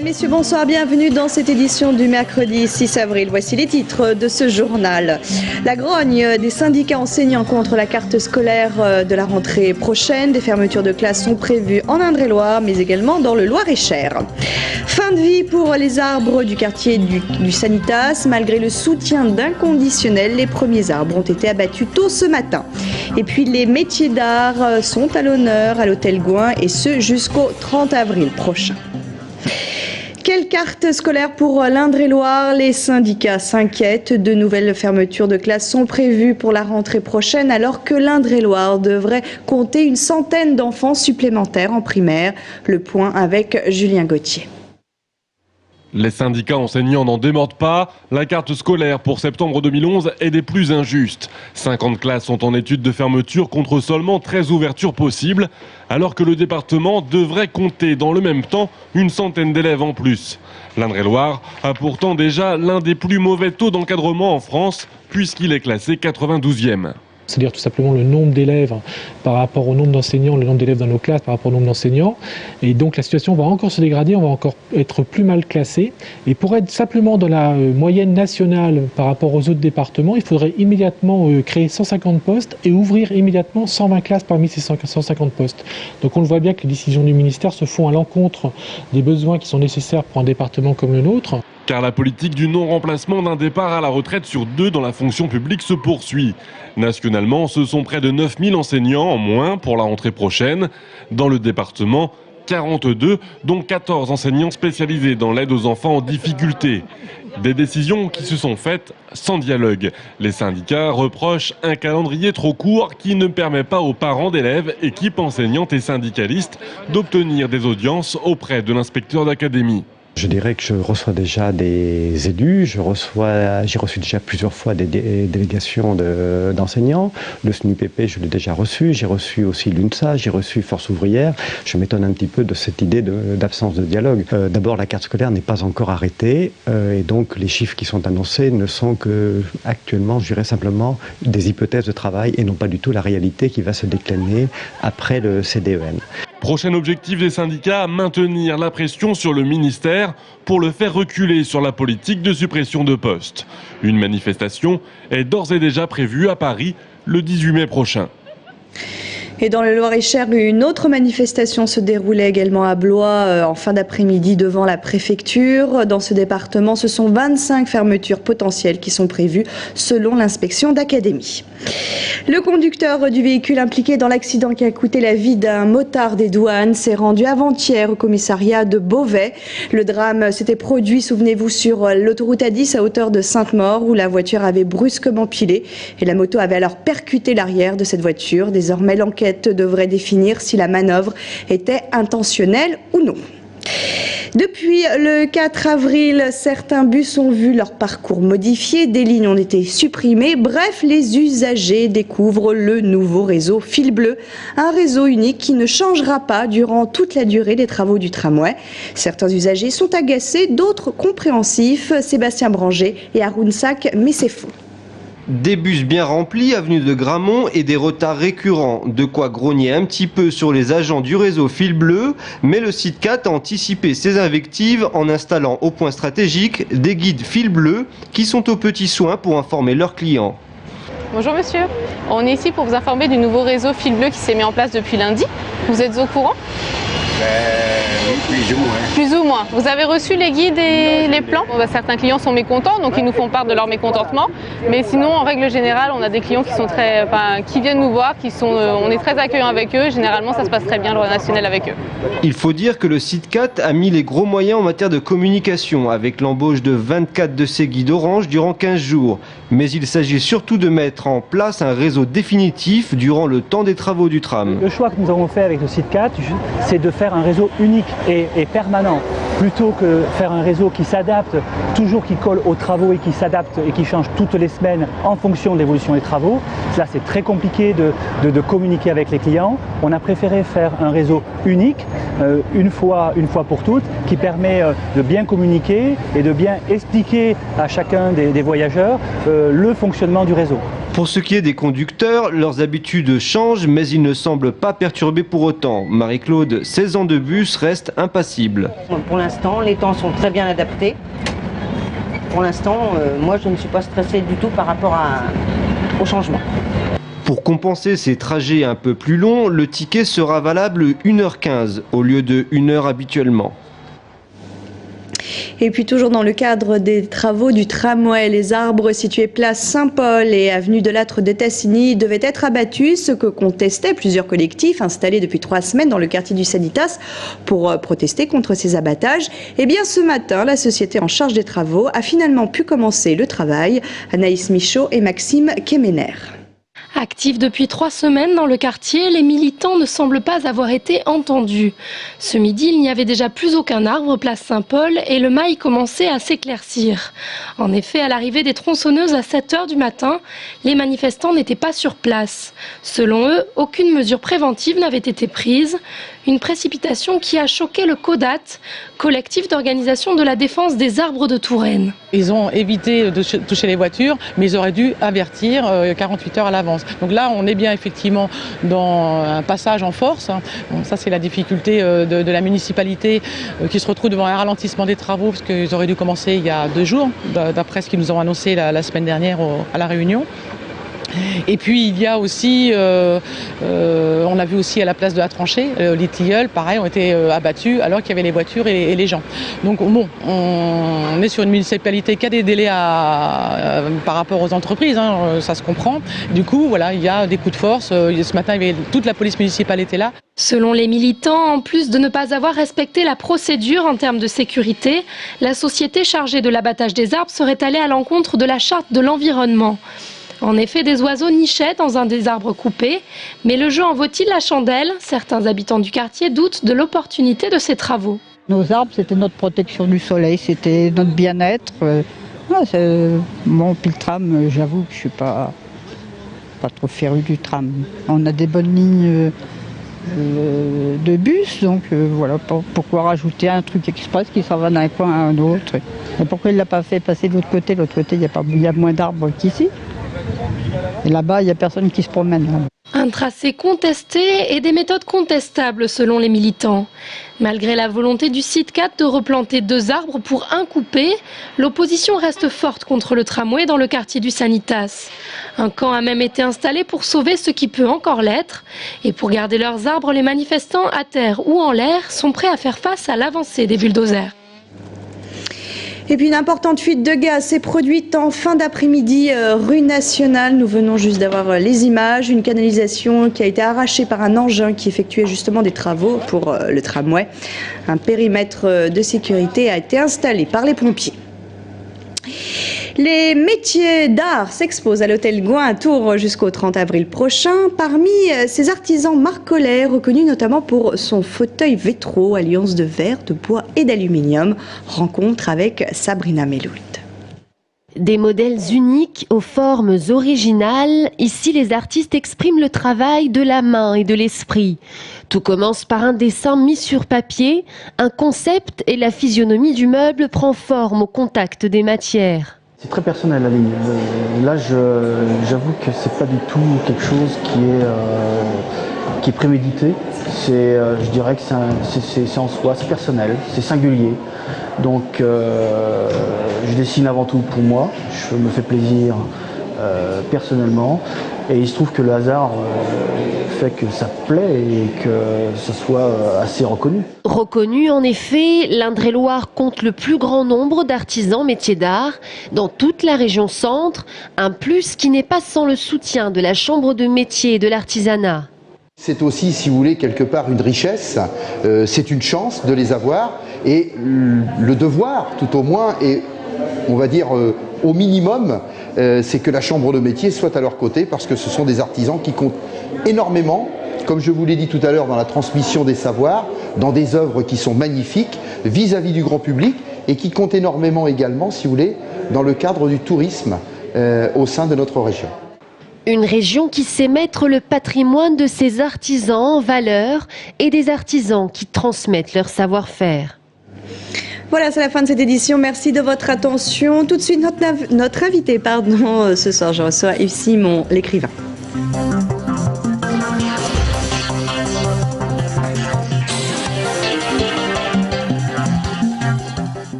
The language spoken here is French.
Mesdames, Messieurs, bonsoir, bienvenue dans cette édition du mercredi 6 avril. Voici les titres de ce journal. La grogne des syndicats enseignants contre la carte scolaire de la rentrée prochaine. Des fermetures de classes sont prévues en Indre-et-Loire, mais également dans le Loir-et-Cher. Fin de vie pour les arbres du quartier du Sanitas. Malgré le soutien d'inconditionnel, les premiers arbres ont été abattus tôt ce matin. Et puis les métiers d'art sont à l'honneur à l'hôtel Gouin, et ce jusqu'au 30 avril prochain. Quelle carte scolaire pour l'Indre-et-Loire? Les syndicats s'inquiètent. De nouvelles fermetures de classes sont prévues pour la rentrée prochaine, alors que l'Indre-et-Loire devrait compter une centaine d'enfants supplémentaires en primaire. Le point avec Julien Gauthier. Les syndicats enseignants n'en démordent pas. La carte scolaire pour septembre 2011 est des plus injustes. 50 classes sont en étude de fermeture contre seulement 13 ouvertures possibles, alors que le département devrait compter dans le même temps une centaine d'élèves en plus. L'Indre-et-Loire a pourtant déjà l'un des plus mauvais taux d'encadrement en France, puisqu'il est classé 92e. C'est-à-dire tout simplement le nombre d'élèves par rapport au nombre d'enseignants, le nombre d'élèves dans nos classes par rapport au nombre d'enseignants. Et donc la situation va encore se dégrader, on va encore être plus mal classé. Et pour être simplement dans la moyenne nationale par rapport aux autres départements, il faudrait immédiatement créer 150 postes et ouvrir immédiatement 120 classes parmi ces 150 postes. Donc on le voit bien que les décisions du ministère se font à l'encontre des besoins qui sont nécessaires pour un département comme le nôtre. Car la politique du non-remplacement d'un départ à la retraite sur 2 dans la fonction publique se poursuit. Nationalement, ce sont près de 9000 enseignants en moins pour la rentrée prochaine. Dans le département, 42, dont 14 enseignants spécialisés dans l'aide aux enfants en difficulté. Des décisions qui se sont faites sans dialogue. Les syndicats reprochent un calendrier trop court qui ne permet pas aux parents d'élèves, équipes enseignantes et syndicalistes d'obtenir des audiences auprès de l'inspecteur d'académie. Je dirais que je reçois déjà des élus, j'ai reçu déjà plusieurs fois des délégations d'enseignants. Le SNUPP, je l'ai déjà reçu, j'ai reçu aussi l'UNSA, j'ai reçu Force ouvrière. Je m'étonne un petit peu de cette idée d'absence de dialogue. D'abord, la carte scolaire n'est pas encore arrêtée et donc les chiffres qui sont annoncés ne sont que, actuellement, je dirais simplement des hypothèses de travail et non pas du tout la réalité qui va se décliner après le CDEN. Prochain objectif des syndicats, maintenir la pression sur le ministère pour le faire reculer sur la politique de suppression de postes. Une manifestation est d'ores et déjà prévue à Paris le 18 mai prochain. Et dans le Loir-et-Cher, une autre manifestation se déroulait également à Blois en fin d'après-midi devant la préfecture. Dans ce département, ce sont 25 fermetures potentielles qui sont prévues selon l'inspection d'académie. Le conducteur du véhicule impliqué dans l'accident qui a coûté la vie d'un motard des douanes s'est rendu avant-hier au commissariat de Beauvais. Le drame s'était produit, souvenez-vous, sur l'autoroute A10 à hauteur de Sainte-Maure où la voiture avait brusquement pilé et la moto avait alors percuté l'arrière de cette voiture. Désormais, l'enquête devrait définir si la manœuvre était intentionnelle ou non. Depuis le 4 avril, certains bus ont vu leur parcours modifié, des lignes ont été supprimées. Bref, les usagers découvrent le nouveau réseau Fil Bleu, un réseau unique qui ne changera pas durant toute la durée des travaux du tramway. Certains usagers sont agacés, d'autres compréhensifs. Sébastien Branger et Arounsak Messefou. Des bus bien remplis, avenue de Gramont et des retards récurrents. De quoi grogner un petit peu sur les agents du réseau Fil Bleu, mais le SITCAT a anticipé ces invectives en installant au point stratégique des guides Fil Bleu qui sont aux petits soins pour informer leurs clients. Bonjour monsieur, on est ici pour vous informer du nouveau réseau Fil Bleu qui s'est mis en place depuis lundi. Vous êtes au courant ? Plus ou moins. Plus ou moins. Vous avez reçu les guides et les plans ? Certains clients sont mécontents, donc ils nous font part de leur mécontentement. Mais sinon, en règle générale, on a des clients qui sont qui viennent nous voir, on est très accueillants avec eux. Généralement, ça se passe très bien le relationnel avec eux. Il faut dire que le SITCAT a mis les gros moyens en matière de communication, avec l'embauche de 24 de ces guides orange durant 15 jours. Mais il s'agit surtout de mettre en place un réseau définitif durant le temps des travaux du tram. Le choix que nous avons fait avec le SITCAT, c'est de faire un réseau unique et permanent, plutôt que faire un réseau qui s'adapte, toujours qui colle aux travaux et qui s'adapte et qui change toutes les semaines en fonction de l'évolution des travaux. Là, c'est très compliqué de communiquer avec les clients. On a préféré faire un réseau unique, une fois pour toutes, qui permet de bien communiquer et de bien expliquer à chacun des voyageurs le fonctionnement du réseau. Pour ce qui est des conducteurs, leurs habitudes changent, mais ils ne semblent pas perturbés pour autant. Marie-Claude, 16 ans de bus, reste impassible. Pour l'instant, les temps sont très bien adaptés. Pour l'instant, moi je ne suis pas stressée du tout par rapport au changement. Pour compenser ces trajets un peu plus longs, le ticket sera valable 1h15 au lieu de 1h habituellement. Et puis toujours dans le cadre des travaux du tramway, les arbres situés place Saint-Paul et avenue de Lattre de Tassigny devaient être abattus, ce que contestaient plusieurs collectifs installés depuis 3 semaines dans le quartier du Sanitas pour protester contre ces abattages. Et bien ce matin, la société en charge des travaux a finalement pu commencer le travail. Anaïs Michaud et Maxime Kemener. Actifs depuis 3 semaines dans le quartier, les militants ne semblent pas avoir été entendus. Ce midi, il n'y avait déjà plus aucun arbre place Saint-Paul et le mail commençait à s'éclaircir. En effet, à l'arrivée des tronçonneuses à 7 h du matin, les manifestants n'étaient pas sur place. Selon eux, aucune mesure préventive n'avait été prise. Une précipitation qui a choqué le CODAT, collectif d'organisation de la défense des arbres de Touraine. Ils ont évité de toucher les voitures, mais ils auraient dû avertir 48 heures à l'avance. Donc là, on est bien effectivement dans un passage en force. Bon, ça, c'est la difficulté de la municipalité qui se retrouve devant un ralentissement des travaux, parce qu'ils auraient dû commencer il y a 2 jours, d'après ce qu'ils nous ont annoncé la semaine dernière à la Réunion. Et puis il y a aussi, on a vu aussi à la place de la tranchée, les tilleuls, pareil, ont été abattus alors qu'il y avait les voitures et les gens. Donc bon, on est sur une municipalité qui a des délais par rapport aux entreprises, ça se comprend. Du coup, voilà, il y a des coups de force. Ce matin, toute la police municipale était là. Selon les militants, en plus de ne pas avoir respecté la procédure en termes de sécurité, la société chargée de l'abattage des arbres serait allée à l'encontre de la charte de l'environnement. En effet, des oiseaux nichaient dans un des arbres coupés, mais le jeu en vaut-il la chandelle? Certains habitants du quartier doutent de l'opportunité de ces travaux. Nos arbres, c'était notre protection du soleil, c'était notre bien-être. Bon, puis le tram, j'avoue que je suis pas trop férue du tram. On a des bonnes lignes de bus, donc voilà, pourquoi rajouter un truc express qui s'en va d'un coin à un autre? Et pourquoi il ne l'a pas fait passer de l'autre côté? L'autre côté, il y a moins d'arbres qu'ici. Et là-bas, il n'y a personne qui se promène. Un tracé contesté et des méthodes contestables selon les militants. Malgré la volonté du site 4 de replanter 2 arbres pour un coupé, l'opposition reste forte contre le tramway dans le quartier du Sanitas. Un camp a même été installé pour sauver ce qui peut encore l'être. Et pour garder leurs arbres, les manifestants à terre ou en l'air sont prêts à faire face à l'avancée des bulldozers. Et puis une importante fuite de gaz s'est produite en fin d'après-midi rue Nationale. Nous venons juste d'avoir les images. Une canalisation qui a été arrachée par un engin qui effectuait justement des travaux pour le tramway. Un périmètre de sécurité a été installé par les pompiers. Les métiers d'art s'exposent à l'hôtel Gouin à Tours jusqu'au 30 avril prochain. Parmi ces artisans, Marc Collet, reconnu notamment pour son fauteuil Vétro, alliance de verre, de bois et d'aluminium. Rencontre avec Sabrina Meloult. Des modèles uniques aux formes originales. Ici, les artistes expriment le travail de la main et de l'esprit. Tout commence par un dessin mis sur papier, un concept et la physionomie du meuble prend forme au contact des matières. C'est très personnel la ligne. Là, j'avoue que c'est pas du tout quelque chose qui est prémédité. Je dirais que c'est en soi, c'est personnel, c'est singulier. Donc, je dessine avant tout pour moi. Je me fais plaisir personnellement. Et il se trouve que le hasard fait que ça plaît et que ça soit assez reconnu. Reconnu, en effet, l'Indre-et-Loire compte le plus grand nombre d'artisans métiers d'art dans toute la région centre, un plus qui n'est pas sans le soutien de la Chambre de métier et de l'artisanat. C'est aussi, si vous voulez, quelque part une richesse, c'est une chance de les avoir et le devoir, tout au moins, et on va dire au minimum, c'est que la Chambre de métier soit à leur côté parce que ce sont des artisans qui comptent énormément, comme je vous l'ai dit tout à l'heure, dans la transmission des savoirs, dans des œuvres qui sont magnifiques vis-à-vis du grand public et qui comptent énormément également, si vous voulez, dans le cadre du tourisme au sein de notre région. Une région qui sait mettre le patrimoine de ses artisans en valeur et des artisans qui transmettent leur savoir-faire. Voilà, c'est la fin de cette édition. Merci de votre attention. Tout de suite, notre invité, ce soir, je reçois Yves Simon, l'écrivain.